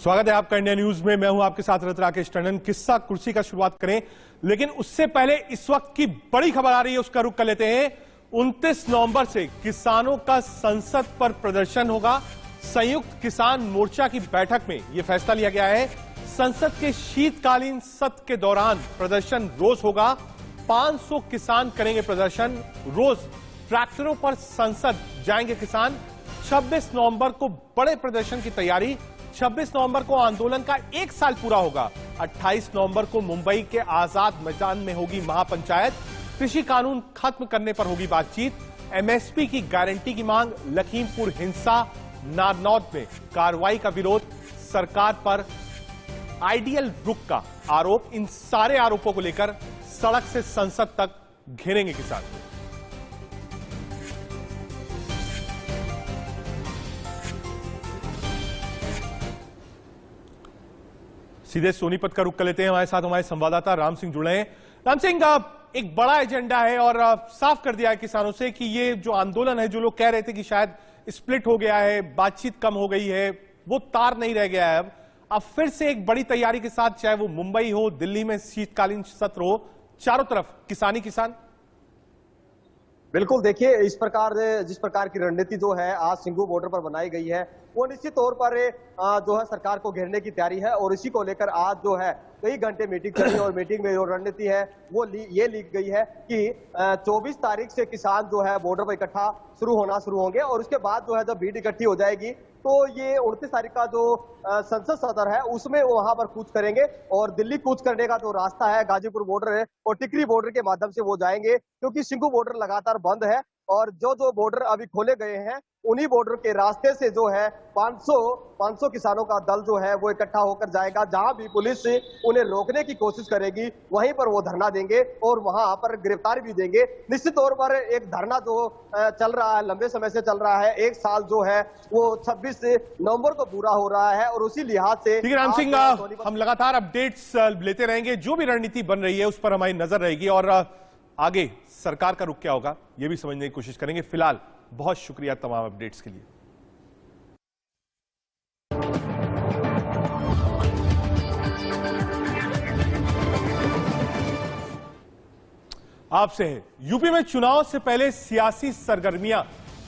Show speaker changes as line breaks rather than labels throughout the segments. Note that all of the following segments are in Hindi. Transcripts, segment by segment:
स्वागत है आपका इंडिया न्यूज में। मैं हूं आपके साथ रत राकेश टंडन। किस्सा कुर्सी का शुरुआत करें, लेकिन उससे पहले इस वक्त की बड़ी खबर आ रही है, उसका रुख कर लेते हैं। 29 नवंबर से किसानों का संसद पर प्रदर्शन होगा। संयुक्त किसान मोर्चा की बैठक में यह फैसला लिया गया है। संसद के शीतकालीन सत्र के दौरान प्रदर्शन रोज होगा। 500 किसान करेंगे प्रदर्शन रोज। ट्रैक्टरों पर संसद जाएंगे किसान। 26 नवंबर को बड़े प्रदर्शन की तैयारी। 26 नवंबर को आंदोलन का 1 साल पूरा होगा। 28 नवंबर को मुंबई के आजाद मैदान में होगी महापंचायत। कृषि कानून खत्म करने पर होगी बातचीत। एमएसपी की गारंटी की मांग। लखीमपुर हिंसा, नारनौद में कार्रवाई का विरोध। सरकार पर आइडियल रुख का आरोप। इन सारे आरोपों को लेकर सड़क से संसद तक घेरेंगे किसान। सीधे सोनीपत का रुख कर लेते हैं। हमारे साथ हमारे संवाददाता राम सिंह जुड़े हैं। राम सिंह, एक बड़ा एजेंडा है और साफ कर दिया है किसानों से कि ये जो आंदोलन है, जो लोग कह रहे थे कि शायद स्प्लिट हो गया है, बातचीत कम हो गई है, वो तार नहीं रह गया है। अब फिर से एक बड़ी तैयारी के साथ, चाहे वो मुंबई हो, दिल्ली में शीतकालीन सत्र हो, चारों तरफ किसान ही किसान।
बिल्कुल, देखिए जिस प्रकार की रणनीति जो है आज सिंघू बॉर्डर पर बनाई गई है, वो निश्चित तौर पर जो है सरकार को घेरने की तैयारी है। और इसी को लेकर आज जो है कई घंटे मीटिंग चली और मीटिंग में जो रणनीति है वो ये ली गई है कि 24 तारीख से किसान जो है बॉर्डर पर इकट्ठा शुरू होंगे और उसके बाद जो है जब भीड़ इकट्ठी हो जाएगी तो ये 29 तारीख का जो संसद सदर है उसमें वो वहां पर कूच करेंगे और दिल्ली कूच करने का जो रास्ता है गाजीपुर बॉर्डर है और टिकरी बॉर्डर के माध्यम से वो जाएंगे, क्योंकि सिंघू बॉर्डर लगातार बंद है और जो बॉर्डर अभी खोले गए हैं उन्हीं बॉर्डर के रास्ते से जो है 500 किसानों का दल जो है वो इकट्ठा होकर जाएगा। जहां भी पुलिस उन्हें रोकने की कोशिश करेगी वहीं पर वो धरना देंगे और वहां पर गिरफ्तार भी देंगे। निश्चित तौर पर एक धरना जो चल रहा है, लंबे समय से चल रहा है, 1 साल जो है वो 26 नवंबर को पूरा हो रहा है और उसी लिहाज से
ठीक है राम सिंह, हम लगातार अपडेट्स लेते रहेंगे। जो भी रणनीति बन रही है उस पर हमारी नजर रहेगी और आगे सरकार का रुख क्या होगा ये भी समझने की कोशिश करेंगे। फिलहाल बहुत शुक्रिया तमाम अपडेट्स के लिए। आपसे है, यूपी में चुनाव से पहले सियासी सरगर्मियां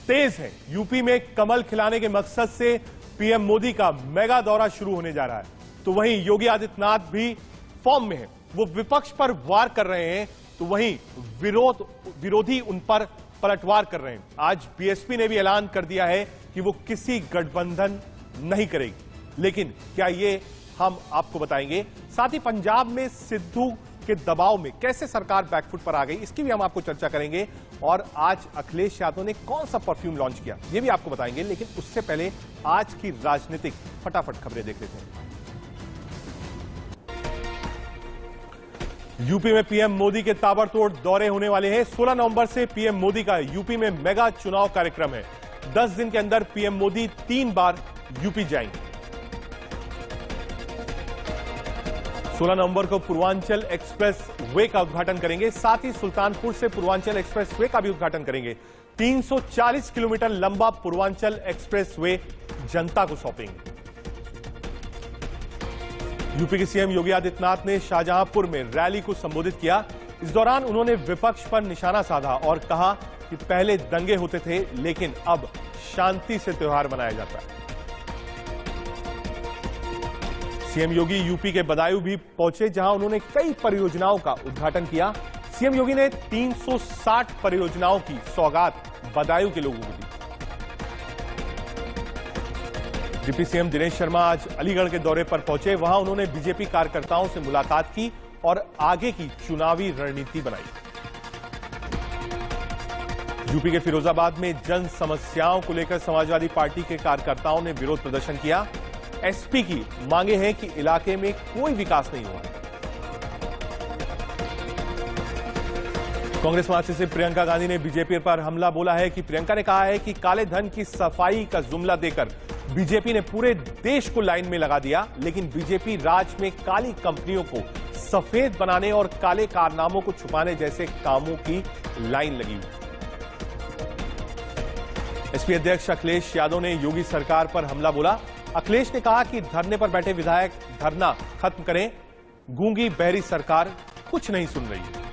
तेज हैं। यूपी में कमल खिलाने के मकसद से पीएम मोदी का मेगा दौरा शुरू होने जा रहा है, तो वहीं योगी आदित्यनाथ भी फॉर्म में है। वो विपक्ष पर वार कर रहे हैं तो वहीं विरोधी उन पर पलटवार कर रहे हैं। आज बीएसपी ने भी ऐलान कर दिया है कि वो किसी गठबंधन नहीं करेगी, लेकिन क्या ये हम आपको बताएंगे। साथ ही पंजाब में सिद्धू के दबाव में कैसे सरकार बैकफुट पर आ गई, इसकी भी हम आपको चर्चा करेंगे। और आज अखिलेश यादव ने कौन सा परफ्यूम लॉन्च किया ये भी आपको बताएंगे। लेकिन उससे पहले आज की राजनीतिक फटाफट खबरें देख लेते हैं। यूपी में पीएम मोदी के ताबड़तोड़ दौरे होने वाले हैं। 16 नवंबर से पीएम मोदी का यूपी में मेगा चुनाव कार्यक्रम है। 10 दिन के अंदर पीएम मोदी 3 बार यूपी जाएंगे। 16 नवंबर को पूर्वांचल एक्सप्रेस वे का उद्घाटन करेंगे। साथ ही सुल्तानपुर से पूर्वांचल एक्सप्रेस वे का भी उद्घाटन करेंगे। 340 किलोमीटर लंबा पूर्वांचल एक्सप्रेस वे जनता को सौंपेंगे। यूपी के सीएम योगी आदित्यनाथ ने शाहजहांपुर में रैली को संबोधित किया। इस दौरान उन्होंने विपक्ष पर निशाना साधा और कहा कि पहले दंगे होते थे लेकिन अब शांति से त्योहार मनाया जाता है। सीएम योगी यूपी के बदायूं भी पहुंचे, जहां उन्होंने कई परियोजनाओं का उद्घाटन किया। सीएम योगी ने 360 परियोजनाओं की सौगात बदायूं के लोगों को दी। डिप्टी सीएम दिनेश शर्मा आज अलीगढ़ के दौरे पर पहुंचे। वहां उन्होंने बीजेपी कार्यकर्ताओं से मुलाकात की और आगे की चुनावी रणनीति बनाई। यूपी के फिरोजाबाद में जन समस्याओं को लेकर समाजवादी पार्टी के कार्यकर्ताओं ने विरोध प्रदर्शन किया। एसपी की मांगे हैं कि इलाके में कोई विकास नहीं हुआ। कांग्रेस महासचिव प्रियंका गांधी ने बीजेपी पर हमला बोला है कि प्रियंका ने कहा है कि काले धन की सफाई का जुमला देकर बीजेपी ने पूरे देश को लाइन में लगा दिया, लेकिन बीजेपी राज में काली कंपनियों को सफेद बनाने और काले कारनामों को छुपाने जैसे कामों की लाइन लगी हुई। एसपी अध्यक्ष अखिलेश यादव ने योगी सरकार पर हमला बोला। अखिलेश ने कहा कि धरने पर बैठे विधायक धरना खत्म करें, गूंगी बहरी सरकार कुछ नहीं सुन रही है।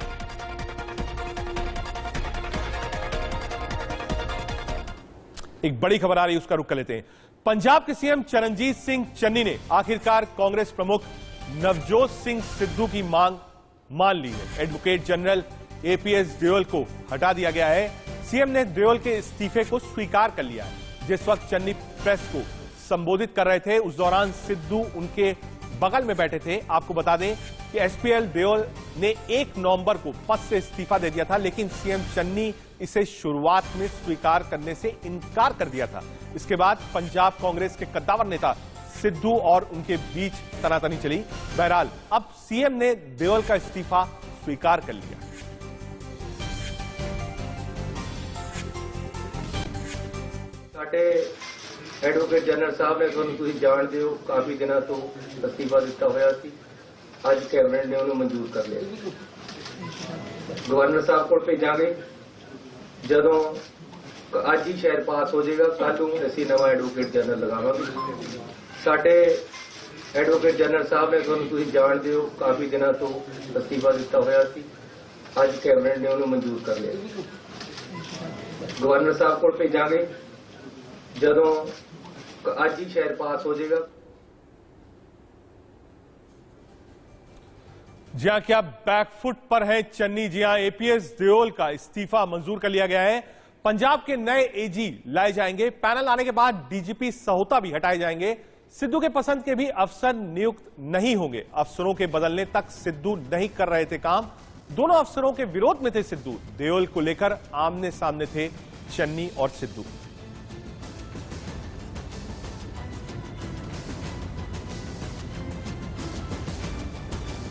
एक बड़ी खबर आ रही है, उसका रुख कर लेते हैं। पंजाब के सीएम चरणजीत सिंह चन्नी ने आखिरकार कांग्रेस प्रमुख नवजोत सिंह सिद्धू की मांग मान ली है। एडवोकेट जनरल एपीएस देओल को हटा दिया गया है। सीएम ने देओल के इस्तीफे को स्वीकार कर लिया है। जिस वक्त चन्नी प्रेस को संबोधित कर रहे थे, उस दौरान सिद्धू उनके बगल में बैठे थे। आपको बता दें कि एसपीएल देओल ने 1 नवंबर को पद से इस्तीफा दे दिया था, लेकिन सीएम चन्नी इसे शुरुआत में स्वीकार करने से इनकार कर दिया था। इसके बाद पंजाब कांग्रेस के कद्दावर नेता सिद्धू और उनके बीच तनातनी चली। बहरहाल अब सीएम ने देओल का इस्तीफा स्वीकार कर लिया।
ਸਾਡੇ ਐਡਵੋਕੇਟ ਜਨਰਲ ਸਾਹਿਬ ਨੇ ਤੁਹਾਨੂੰ ਤੁਸੀਂ ਜਾਣਦੇ ਹੋ ਕਾਫੀ ਦਿਨਾਂ ਤੋਂ ਅਸਤੀਫਾ ਦਿੱਤਾ ਹੋਇਆ ਸੀ। ਅੱਜ ਕੈਬਨਿਟ ਨੇ ਉਹਨੂੰ ਮਨਜ਼ੂਰ ਕਰ ਲਿਆ। ਗਵਰਨਰ ਸਾਹਿਬ ਕੋਲ ਭੇਜਾਂਗੇ, ਜਦੋਂ ਅੱਜ ਹੀ ਸ਼ਾਇਦ ਪਾਸ ਹੋ ਜਾਏਗਾ, ਕੱਲ ਨੂੰ ਅਸੀਂ ਨਵਾਂ ਐਡਵੋਕੇਟ ਜਨਰਲ ਲਗਾਵਾਂਗੇ। ਸਾਡੇ ਐਡਵੋਕੇਟ ਜਨਰਲ ਸਾਹਿਬ ਨੇ ਤੁਹਾਨੂੰ ਤੁਸੀਂ ਜਾਣਦੇ ਹੋ ਕਾਫੀ ਦਿਨਾਂ ਤੋਂ ਅਸਤੀਫਾ ਦਿੱਤਾ ਹੋਇਆ ਸੀ। ਅੱਜ ਕੈਬਨਿਟ ਨੇ ਉਹਨੂੰ ਮਨਜ਼ੂਰ ਕਰ ਲਿਆ। ਗਵਰਨਰ ਸਾਹਿਬ ਕੋਲ ਭੇਜਾਂਗੇ, ਜਦੋਂ ਅੱਜ ਹੀ ਸ਼ਾਇਦ ਪਾਸ ਹੋ ਜਾਏਗਾ।
जी हां, क्या बैकफुट पर है चन्नी? जी हां, एपीएस देओल का इस्तीफा मंजूर कर लिया गया है। पंजाब के नए एजी लाए जाएंगे। पैनल आने के बाद डीजीपी सहोता भी हटाए जाएंगे। सिद्धू के पसंद के भी अफसर नियुक्त नहीं होंगे। अफसरों के बदलने तक सिद्धू नहीं कर रहे थे काम। दोनों अफसरों के विरोध में थे सिद्धू। देओल को लेकर आमने सामने थे चन्नी और सिद्धू।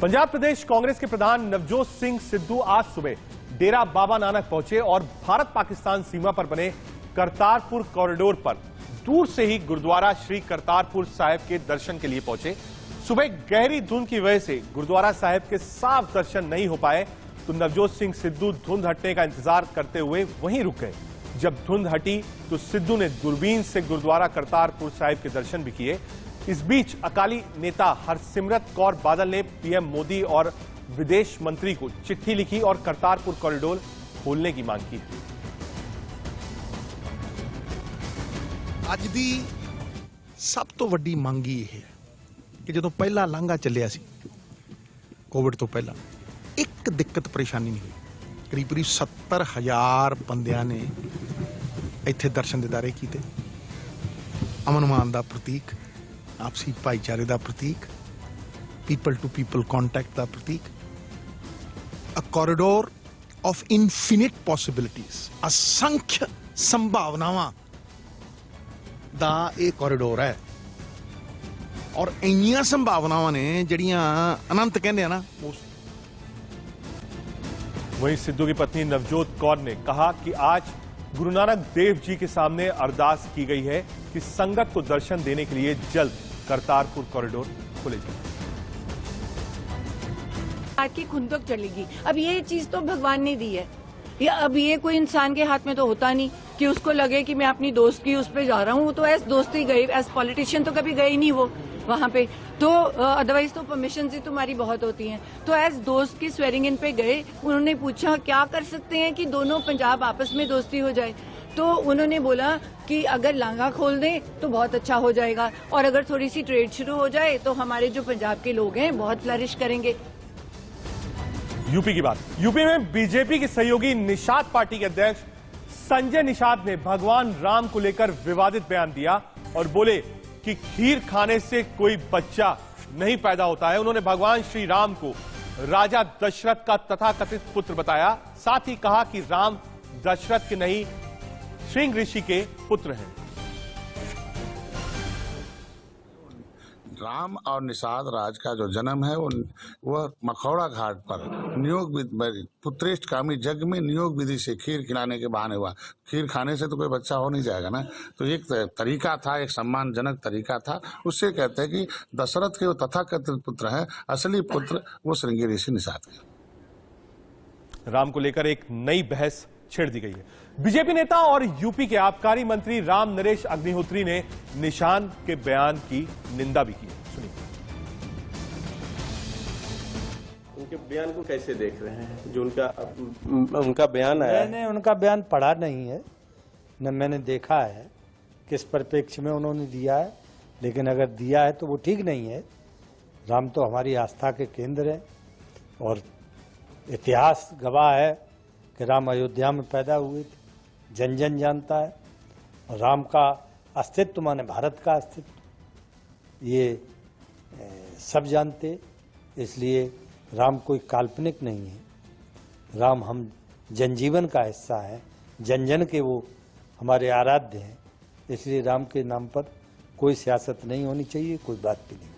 पंजाब प्रदेश कांग्रेस के प्रधान नवजोत सिंह सिद्धू आज सुबह डेरा बाबा नानक पहुंचे और भारत पाकिस्तान सीमा पर बने करतारपुर कॉरिडोर पर दूर से ही गुरुद्वारा श्री करतारपुर साहिब के दर्शन के लिए पहुंचे। सुबह गहरी धुंध की वजह से गुरुद्वारा साहिब के साफ दर्शन नहीं हो पाए, तो नवजोत सिंह सिद्धू धुंध हटने का इंतजार करते हुए वहीं रुक गए। जब धुंध हटी तो सिद्धू ने दूरबीन से गुरुद्वारा करतारपुर साहिब के दर्शन भी किए। इस बीच अकाली नेता हरसिमरत कौर बादल ने पीएम मोदी और विदेश मंत्री को चिट्ठी लिखी और करतारपुर कॉरिडोर खोलने की मांग की।
ਅੱਜ ਦੀ ਸਭ ਤੋਂ ਵੱਡੀ ਮੰਗ ਇਹ ਹੈ ਕਿ ਜਦੋਂ ਪਹਿਲਾ ਲਾਂਘਾ ਚੱਲਿਆ ਸੀ ਕੋਵਿਡ ਤੋਂ ਪਹਿਲਾਂ, ਇੱਕ ਦਿੱਕਤ ਪਰੇਸ਼ਾਨੀ ਨਹੀਂ ਹੋਈ। ਕਰੀਬ 70,000 ਬੰਦਿਆਂ ਨੇ ਇੱਥੇ ਦਰਸ਼ਨ ਦਿਦਾਰੇ ਕੀਤੇ। ਅਮਨ ਮਾਨ ਦਾ ਪ੍ਰਤੀਕ, आपसी भाईचारे का प्रतीक, पीपल टू पीपल कॉन्टैक्ट का प्रतीक, a corridor of infinite possibilities, असंख्य संभावनावां दा एक कॉरिडोर है। और इन्नियां संभावनावां ने जड़ियां अनंत कहंदे ना।
वहीं सिद्धू की पत्नी नवजोत कौर ने कहा कि आज गुरु नानक देव जी के सामने अरदास की गई है कि संगत को दर्शन देने के लिए जल्द करतारपुर कॉरिडोर खोले जाए।
आज की खुंदक चलेगी। अब ये चीज तो भगवान ने दी है, या अब ये कोई इंसान के हाथ में तो होता नहीं कि उसको लगे कि मैं अपनी दोस्त की उस पे जा रहा हूँ। वो तो एज दोस्त ही गए, एज पॉलिटिशियन तो कभी गए नहीं वो वहाँ पे, तो अदरवाइज तो परमिशन ही तुम्हारी बहुत होती हैं। तो एज दोस्त की स्वेरिंग इन पे गए, उन्होंने पूछा क्या कर सकते हैं कि दोनों पंजाब आपस में दोस्ती हो जाए। तो उन्होंने बोला कि अगर लांघा खोल दें तो बहुत अच्छा हो जाएगा, और अगर थोड़ी सी ट्रेड शुरू हो जाए तो हमारे जो पंजाब के लोग हैं बहुत फ्लरिश करेंगे।
यूपी की बात, यूपी में बीजेपी के सहयोगी निषाद पार्टी के अध्यक्ष संजय निषाद ने भगवान राम को लेकर विवादित बयान दिया और बोले कि खीर खाने से कोई बच्चा नहीं पैदा होता है। उन्होंने भगवान श्री राम को राजा दशरथ का तथाकथित पुत्र बताया। साथ ही कहा कि राम दशरथ के नहीं, श्रृंग ऋषि के पुत्र हैं।
राम और निषाद राज का जो जन्म है वह मखौड़ा घाट पर नियोग पुत्रेष्ठ कामी जग में नियोग विधि से खीर खिलाने के बहाने हुआ। खीर खाने से तो कोई बच्चा हो नहीं जाएगा ना, तो एक तरीका था, एक सम्मानजनक तरीका था। उससे कहते हैं कि दशरथ के वो तथाकथित पुत्र हैं, असली पुत्र वो श्रृंगी ऋषि निषाद के।
राम को लेकर एक नई बहस छेड़ दी गई है। बीजेपी नेता और यूपी के आबकारी मंत्री राम नरेश अग्निहोत्री ने निशान के बयान की निंदा भी की। सुनिए।
उनके बयान को कैसे देख रहे हैं? जो उनका बयान है,
मैंने उनका बयान पढ़ा नहीं है, न मैंने देखा है किस परिप्रेक्ष्य में उन्होंने दिया है, लेकिन अगर दिया है तो वो ठीक नहीं है। राम तो हमारी आस्था के केंद्र है और इतिहास गवाह है कि राम अयोध्या में पैदा हुए थे, जन जन जानता है। और राम का अस्तित्व माने भारत का अस्तित्व, ये सब जानते। इसलिए राम कोई काल्पनिक नहीं है, राम हम जनजीवन का हिस्सा है, जन जन के वो हमारे आराध्य हैं। इसलिए राम के नाम पर कोई सियासत नहीं होनी चाहिए, कोई बात भी नहीं।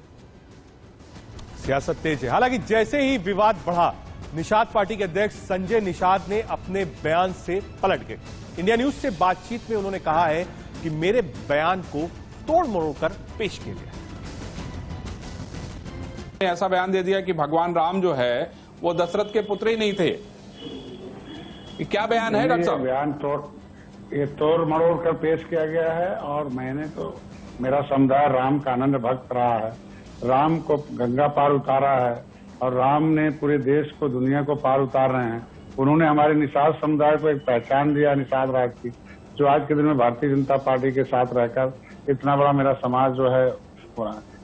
सियासत तेज है। हालांकि जैसे ही विवाद बढ़ा, निषाद पार्टी के अध्यक्ष संजय निषाद ने अपने बयान से पलट गए। इंडिया न्यूज से बातचीत में उन्होंने कहा है कि मेरे बयान को तोड़ मरोड़ कर पेश किया गया।
ऐसा बयान दे दिया कि भगवान राम जो है वो दशरथ के पुत्र ही नहीं थे। ये क्या बयान है डॉक्टर साहब?
बयान तोड़ मरोड़ कर पेश किया गया है। और मैंने तो, मेरा समुदाय राम का आनंद भक्त रहा है, राम को गंगा पार उतारा है और राम ने पूरे देश को, दुनिया को पार उतार रहे हैं। उन्होंने हमारे निषाद समुदाय को एक पहचान दिया, निषाद राज की, जो आज के दिन में भारतीय जनता पार्टी के साथ रहकर इतना बड़ा मेरा समाज जो है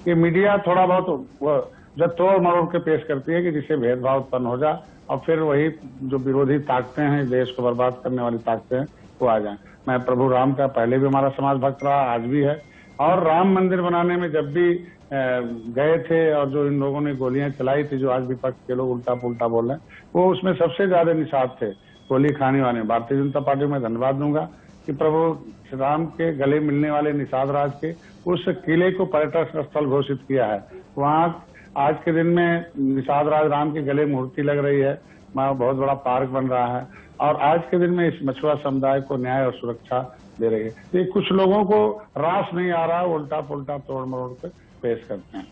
ये मीडिया थोड़ा बहुत जब तोड़ मरोड़ के पेश करती है कि जिससे भेदभाव उत्पन्न हो जाए और फिर वही जो विरोधी ताकतें हैं, देश को बर्बाद करने वाली ताकतें हैं, वो आ जाए। मैं प्रभु राम का पहले भी हमारा समाज भक्त रहा, आज भी है। और राम मंदिर बनाने में जब भी गए थे और जो इन लोगों ने गोलियां चलाई थी, जो आज विपक्ष के लोग उल्टा पुल्टा बोल रहे हैं, वो उसमें सबसे ज्यादा निषाद थे, गोली खाने वाले। भारतीय जनता पार्टी में धन्यवाद दूंगा कि प्रभु राम के गले मिलने वाले निषाद राज के उस किले को पर्यटक स्थल घोषित किया है। वहाँ आज के दिन में निषाद राज राम के गले मूर्ति लग रही है, वहाँ बहुत बड़ा पार्क बन रहा है और आज के दिन में इस मछुआ समुदाय को न्याय और सुरक्षा दे रही है। तो कुछ लोगों को रास नहीं आ रहा, उल्टा पुल्टा तोड़ मरोड़ के पेश करते हैं।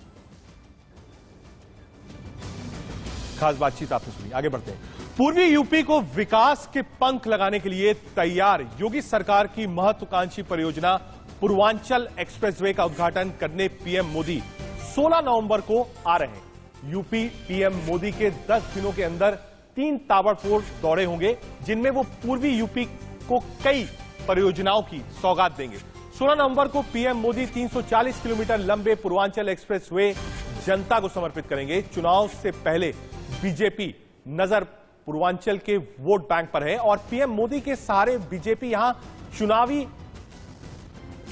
खास बातचीत आपने सुनी। आगे बढ़ते हैं। पूर्वी यूपी को विकास के पंख लगाने के लिए तैयार योगी सरकार की महत्वाकांक्षी परियोजना पूर्वांचल एक्सप्रेसवे का उद्घाटन करने पीएम मोदी 16 नवंबर को आ रहे हैं। यूपी पीएम मोदी के 10 दिनों के अंदर 3 ताबड़तोड़ दौरे होंगे, जिनमें वो पूर्वी यूपी को कई परियोजनाओं की सौगात देंगे। 16 नवंबर को पीएम मोदी 340 किलोमीटर लंबे पूर्वांचल एक्सप्रेसवे जनता को समर्पित करेंगे। चुनाव से पहले बीजेपी नजर पूर्वांचल के वोट बैंक पर है और पीएम मोदी के सहारे बीजेपी यहां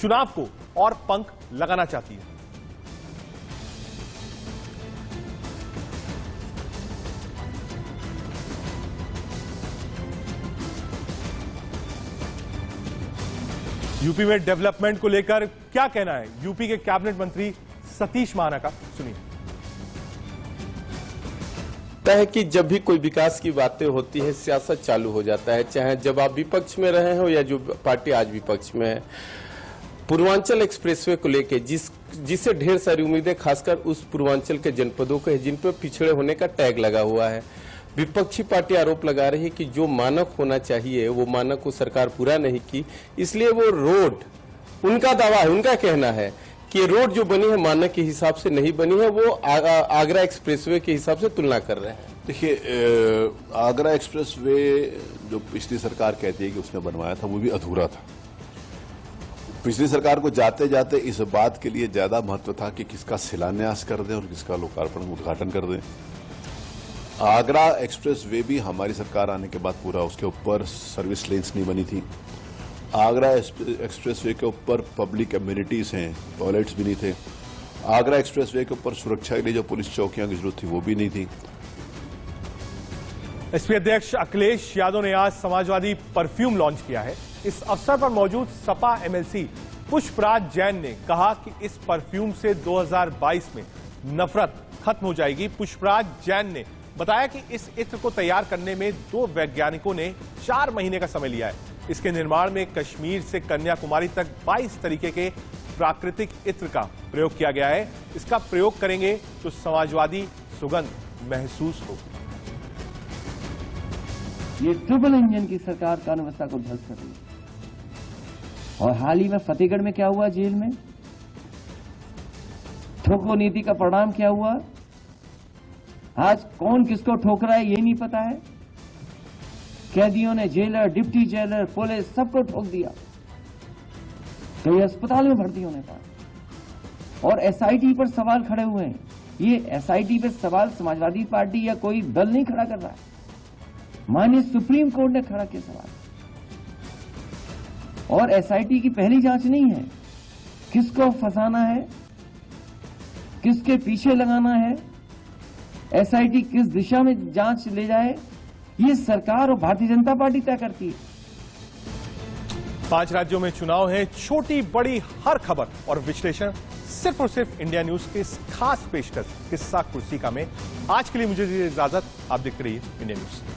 चुनाव को और पंख लगाना चाहती है। यूपी में डेवलपमेंट को लेकर क्या कहना है यूपी के कैबिनेट मंत्री सतीश महाना का, सुनिए।
है कि जब भी कोई विकास की बातें होती है, सियासत चालू हो जाता है, चाहे जब आप विपक्ष में रहे हो या जो पार्टी आज विपक्ष में है। पूर्वांचल एक्सप्रेसवे को लेके जिससे ढेर सारी उम्मीदें खासकर उस पूर्वांचल के जनपदों के जिन पर पिछड़े होने का टैग लगा हुआ है। विपक्षी पार्टी आरोप लगा रही है कि जो मानक होना चाहिए वो मानक को सरकार पूरा नहीं की, इसलिए वो रोड, उनका दावा है, उनका कहना है कि रोड जो बनी है मानक के हिसाब से नहीं बनी है, वो आगरा एक्सप्रेसवे के हिसाब से तुलना कर रहे हैं।
देखिए, आगरा एक्सप्रेसवे जो पिछली सरकार कहती है कि उसने बनवाया था, वो भी अधूरा था। पिछली सरकार को जाते जाते इस बात के लिए ज्यादा महत्व था कि किसका शिलान्यास कर दें और किसका लोकार्पण उद्घाटन कर दें। आगरा एक्सप्रेसवे भी हमारी सरकार आने के बाद पूरा, उसके ऊपर सर्विस लेन्स नहीं बनी थी। आगरा एक्सप्रेसवे के ऊपर पब्लिक एम्यूनिटीज हैं, टॉयलेट्स भी नहीं थे। आगरा एक्सप्रेसवे के ऊपर सुरक्षा के लिए जो पुलिस चौकियां की जरूरत थी वो भी नहीं थी।
एसपी अध्यक्ष अखिलेश यादव ने आज समाजवादी परफ्यूम लॉन्च किया है। इस अवसर पर मौजूद सपा एमएलसी पुष्पराज जैन ने कहा कि इस परफ्यूम से 2022 में नफरत खत्म हो जाएगी। पुष्पराज जैन ने बताया कि इस इत्र को तैयार करने में 2 वैज्ञानिकों ने 4 महीने का समय लिया है। इसके निर्माण में कश्मीर से कन्याकुमारी तक 22 तरीके के प्राकृतिक इत्र का प्रयोग किया गया है। इसका प्रयोग करेंगे तो समाजवादी सुगंध महसूस हो।
ये ट्रिपल इंजन की सरकार कानून व्यवस्था को ध्वस्त कर रही है। और हाल ही में फतेहगढ़ में क्या हुआ, जेल में ठोको नीति का परिणाम क्या हुआ? आज कौन किसको ठोक रहा है ये नहीं पता है। कैदियों ने जेलर, डिप्टी जेलर, पुलिस सबको ठोक दिया। कई अस्पताल में भर्ती होने पर और एसआईटी पर सवाल खड़े हुए हैं। ये एसआईटी पे सवाल समाजवादी पार्टी या कोई दल नहीं खड़ा कर रहा है, माननीय सुप्रीम कोर्ट ने खड़ा किया सवाल। और एसआईटी की पहली जांच नहीं है, किसको फंसाना है, किसके पीछे लगाना है, एसआईटी किस दिशा में जांच ले जाए, ये सरकार और भारतीय जनता पार्टी तय करती है।
5 राज्यों में चुनाव है, छोटी बड़ी हर खबर और विश्लेषण सिर्फ और सिर्फ इंडिया न्यूज के इस खास पेशकश किस्सा कुर्सी का में। आज के लिए मुझे दीजिए इजाजत, आप देखते रहिए इंडिया न्यूज।